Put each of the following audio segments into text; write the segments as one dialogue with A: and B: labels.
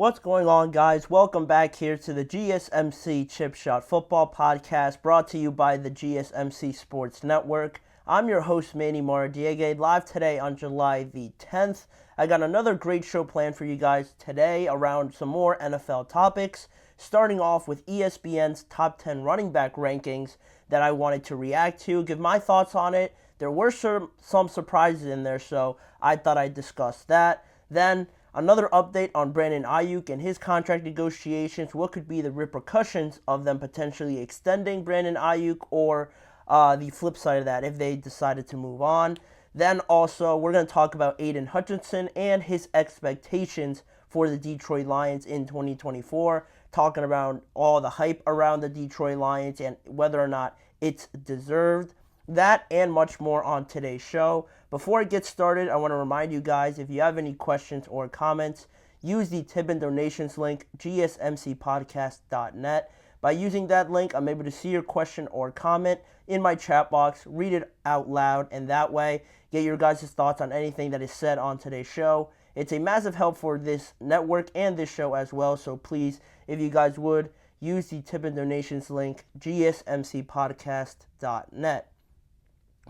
A: What's going on, guys? Welcome back here to the GSMC Chip Shot Football Podcast, brought to you by the GSMC Sports Network. I'm your host, Manny Maradiege, live today on July the 10th. I got another great show planned for you guys today around some more NFL topics, starting off with ESPN's top 10 running back rankings that I wanted to react to, give my thoughts on it. There were some surprises in there, so I thought I'd discuss that. Then another update on Brandon Aiyuk and his contract negotiations. What could be the repercussions of them potentially extending Brandon Aiyuk, or the flip side of that if they decided to move on. Then also, we're going to talk about Aiden Hutchinson and his expectations for the Detroit Lions in 2024, talking about all the hype around the Detroit Lions and whether or not it's deserved. That and much more on today's show. Before I get started, I want to remind you guys, if you have any questions or comments, use the tip and donations link, GSMCPodcast.net. By using that link, I'm able to see your question or comment in my chat box, read it out loud, and that way get your guys' thoughts on anything that is said on today's show. It's a massive help for this network and this show as well, so please, if you guys would, use the tip and donations link, GSMCPodcast.net.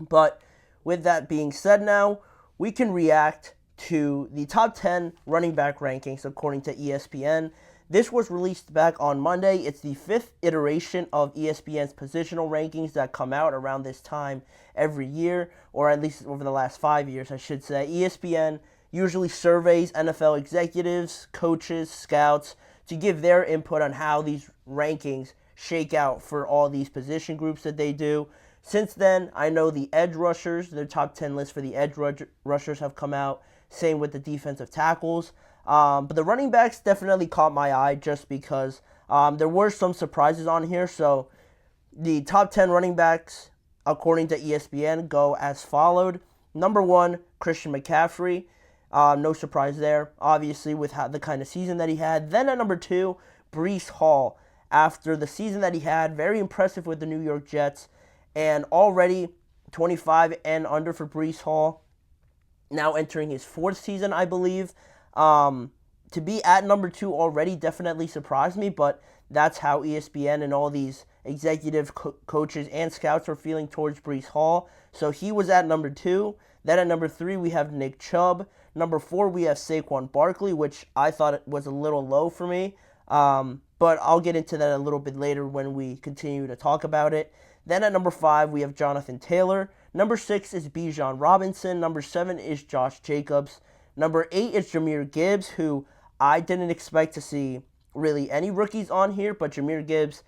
A: But with that being said now, we can react to the top 10 running back rankings according to ESPN. This was released back on Monday. It's the fifth iteration of ESPN's positional rankings that come out around this time every year, or at least over the last 5 years, I should say. ESPN usually surveys NFL executives, coaches, scouts to give their input on how these rankings shake out for all these position groups that they do. Since then, I know the edge rushers, their top 10 list for the edge rushers have come out. Same with the defensive tackles. But the running backs definitely caught my eye just because there were some surprises on here. So the top 10 running backs, according to ESPN, go as followed. Number 1, Christian McCaffrey. No surprise there, obviously, with the kind of season that he had. Then at number 2, Breece Hall. After the season that he had, very impressive with the New York Jets. And already 25 and under for Breece Hall, now entering his 4th season, I believe. To be at number 2 already definitely surprised me, but that's how ESPN and all these executive coaches and scouts are feeling towards Breece Hall. So he was at number 2. Then at number 3, we have Nick Chubb. Number 4, we have Saquon Barkley, which I thought it was a little low for me. But I'll get into that a little bit later when we continue to talk about it. Then at number 5, we have Jonathan Taylor. Number 6 is Bijan Robinson. Number 7 is Josh Jacobs. Number 8 is Jahmyr Gibbs, who I didn't expect to see really any rookies on here, but Jahmyr Gibbs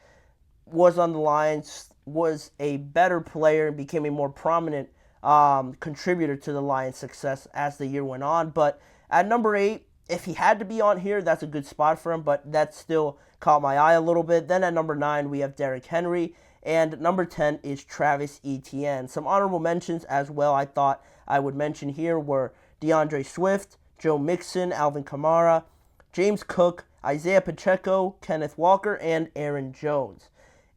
A: was on the Lions, was a better player, and became a more prominent contributor to the Lions' success as the year went on. But at number 8, if he had to be on here, that's a good spot for him, but that still caught my eye a little bit. Then at number 9, we have Derrick Henry. And number 10 is Travis Etienne. Some honorable mentions as well I thought I would mention here were DeAndre Swift, Joe Mixon, Alvin Kamara, James Cook, Isaiah Pacheco, Kenneth Walker, and Aaron Jones.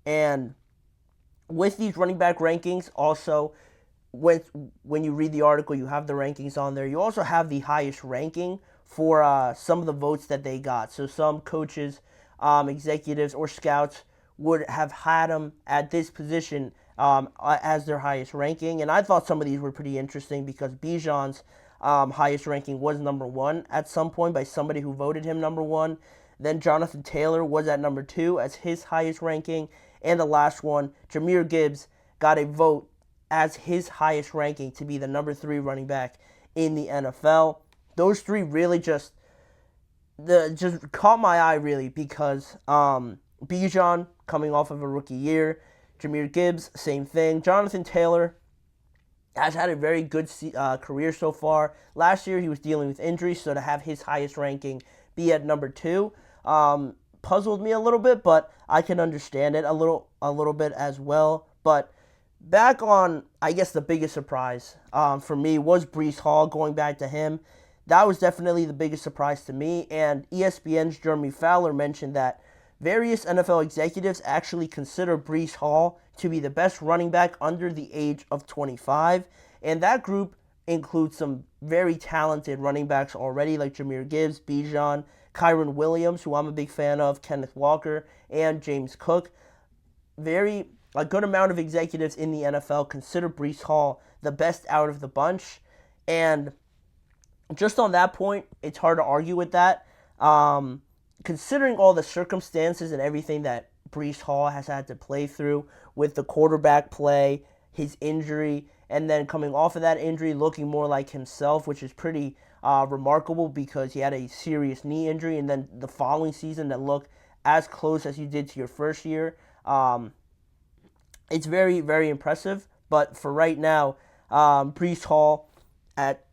A: And with these running back rankings, also, when you read the article, you have the rankings on there. You also have the highest ranking for some of the votes that they got. So some coaches, executives, or scouts would have had him at this position as their highest ranking. And I thought some of these were pretty interesting because Bijan's highest ranking was number 1 at some point by somebody who voted him number 1. Then Jonathan Taylor was at number 2 as his highest ranking. And the last one, Jahmyr Gibbs, got a vote as his highest ranking to be the number 3 running back in the NFL. Those 3 really just caught my eye, really, because Bijan, coming off of a rookie year. Jahmyr Gibbs, same thing. Jonathan Taylor has had a very good career so far. Last year, he was dealing with injuries, so to have his highest ranking be at number 2 puzzled me a little bit, but I can understand it a little bit as well. But back on, I guess the biggest surprise for me was Breece Hall, going back to him. That was definitely the biggest surprise to me, and ESPN's Jeremy Fowler mentioned that various NFL executives actually consider Breece Hall to be the best running back under the age of 25, and that group includes some very talented running backs already, like Jahmyr Gibbs, Bijan, Kyron Williams, who I'm a big fan of, Kenneth Walker, and James Cook. A good amount of executives in the NFL consider Breece Hall the best out of the bunch. And just on that point, it's hard to argue with that. Considering all the circumstances and everything that Breece Hall has had to play through with the quarterback play, his injury, and then coming off of that injury looking more like himself, which is pretty remarkable because he had a serious knee injury, and then the following season that looked as close as you did to your first year. It's very, very impressive. But for right now, Breece Hall, at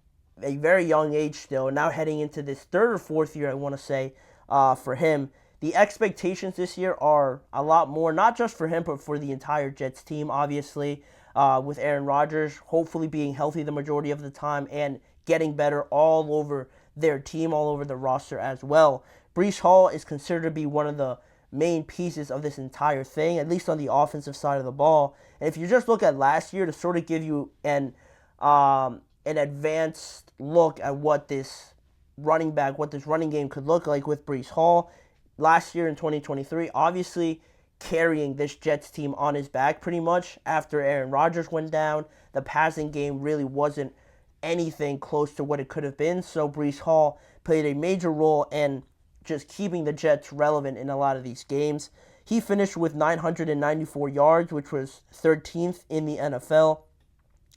A: a very young age still, now heading into this third or fourth year, I want to say, for him, the expectations this year are a lot more, not just for him, but for the entire Jets team, obviously, with Aaron Rodgers hopefully being healthy the majority of the time and getting better all over their team, all over the roster as well. Breece Hall is considered to be one of the main pieces of this entire thing, at least on the offensive side of the ball. And if you just look at last year to sort of give you an advanced look at what this running game could look like with Breece Hall, last year in 2023, obviously carrying this Jets team on his back pretty much after Aaron Rodgers went down. The passing game really wasn't anything close to what it could have been, so Breece Hall played a major role in just keeping the Jets relevant in a lot of these games. He finished with 994 yards, which was 13th in the NFL.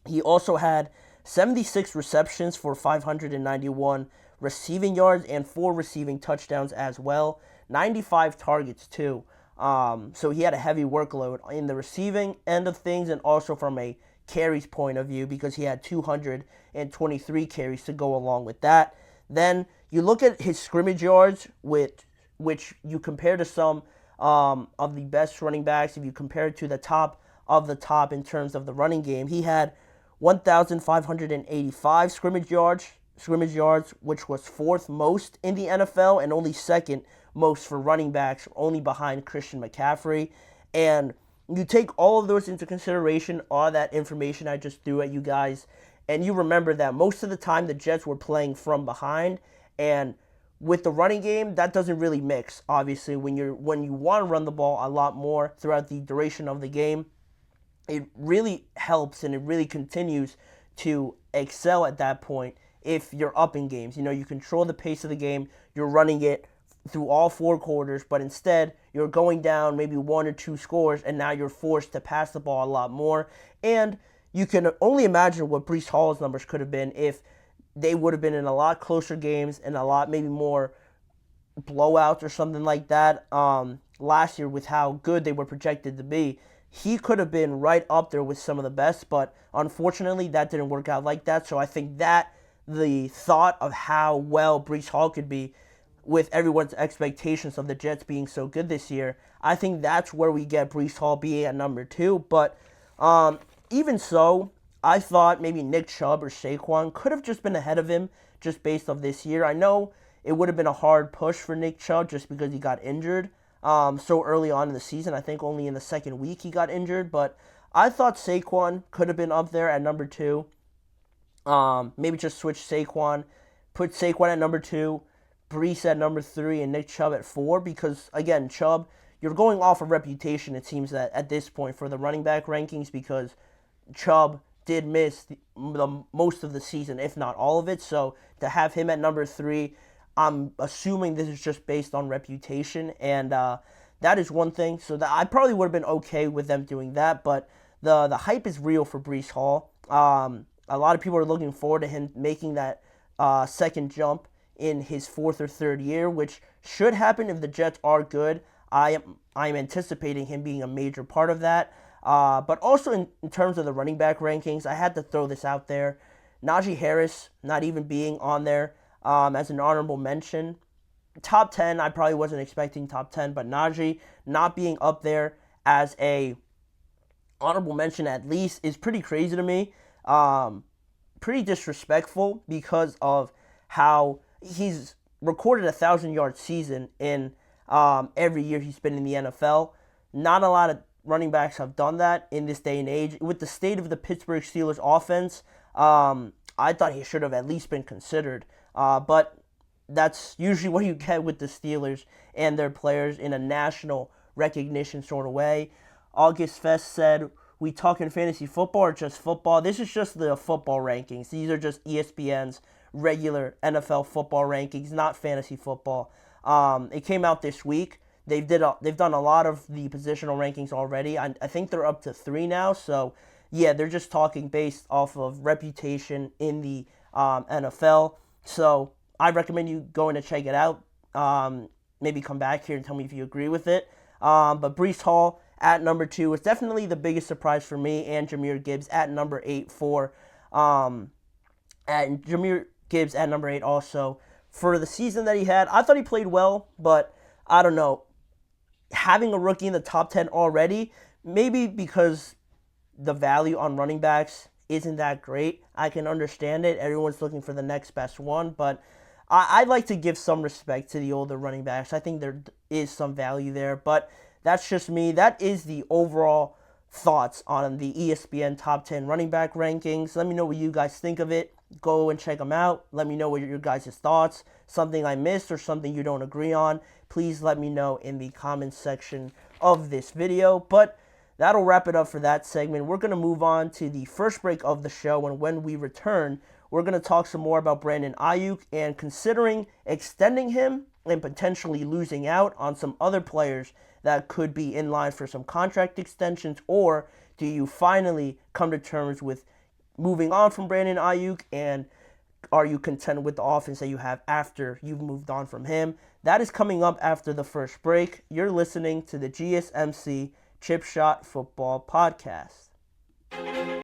A: He also had 76 receptions for 591 receiving yards and 4 receiving touchdowns as well. 95 targets too. So he had a heavy workload in the receiving end of things and also from a carries point of view because he had 223 carries to go along with that. Then you look at his scrimmage yards, which you compare to some of the best running backs. If you compare it to the top of the top in terms of the running game, he had 1,585 scrimmage yards, which was fourth most in the NFL and only second most for running backs, only behind Christian McCaffrey. And you take all of those into consideration, all that information I just threw at you guys, and you remember that most of the time the Jets were playing from behind, and with the running game, that doesn't really mix. Obviously, when you want to run the ball a lot more throughout the duration of the game, it really helps and it really continues to excel at that point if you're up in games. You know, you control the pace of the game, you're running it through all 4 quarters, but instead you're going down maybe 1 or 2 scores, and now you're forced to pass the ball a lot more. And you can only imagine what Breece Hall's numbers could have been if they would have been in a lot closer games and a lot maybe more blowouts or something like that last year with how good they were projected to be. He could have been right up there with some of the best, but unfortunately that didn't work out like that. So I think that the thought of how well Breece Hall could be with everyone's expectations of the Jets being so good this year, I think that's where we get Breece Hall being at number 2. But even so, I thought maybe Nick Chubb or Saquon could have just been ahead of him just based off this year. I know it would have been a hard push for Nick Chubb just because he got injured so early on in the season. I think only in the second week he got injured. But I thought Saquon could have been up there at number 2. Maybe just switch Saquon, put Saquon at number 2, Breece at number 3, and Nick Chubb at 4, because, again, Chubb, you're going off a reputation, it seems, that at this point for the running back rankings, because Chubb did miss the most of the season, if not all of it. So to have him at number 3, I'm assuming this is just based on reputation, and that is one thing. So that I probably would have been okay with them doing that, but the hype is real for Breece Hall. A lot of people are looking forward to him making that second jump in his 4th or 3rd year, which should happen if the Jets are good. I'm anticipating him being a major part of that. But also in terms of the running back rankings, I had to throw this out there. Najee Harris not even being on there as an honorable mention. Top 10, I probably wasn't expecting top 10, but Najee not being up there as a honorable mention at least is pretty crazy to me. Pretty disrespectful because of how he's recorded a 1,000-yard season in every year he's been in the NFL. Not a lot of running backs have done that in this day and age. With the state of the Pittsburgh Steelers offense, I thought he should have at least been considered. But that's usually what you get with the Steelers and their players in a national recognition sort of way. August Fest said, we talking fantasy football or just football? This is just the football rankings. These are just ESPN's regular NFL football rankings, not fantasy football. It came out this week. They've done a lot of the positional rankings already. I think they're up to 3 now. So, yeah, they're just talking based off of reputation in the NFL. So, I recommend you going to check it out. Maybe come back here and tell me if you agree with it. But Breece Hall at number 2 was definitely the biggest surprise for me, and Jahmyr Gibbs at number 8 and Jahmyr Gibbs at number 8 also for the season that he had. I thought he played well, but I don't know. Having a rookie in the top 10 already, maybe because the value on running backs isn't that great. I can understand it. Everyone's looking for the next best one, but I'd like to give some respect to the older running backs. I think there is some value there, but that's just me. That is the overall thoughts on the ESPN top 10 running back rankings. Let me know what you guys think of it. Go and check them out. Let me know what your guys' thoughts. Something I missed or something you don't agree on. Please let me know in the comments section of this video. But that'll wrap it up for that segment. We're going to move on to the first break of the show, and when we return, we're going to talk some more about Brandon Aiyuk and considering extending him and potentially losing out on some other players that could be in line for some contract extensions, or do you finally come to terms with moving on from Brandon Aiyuk, and are you content with the offense that you have after you've moved on from him? That is coming up after the first break. You're listening to the GSMC Chip Shot Football Podcast.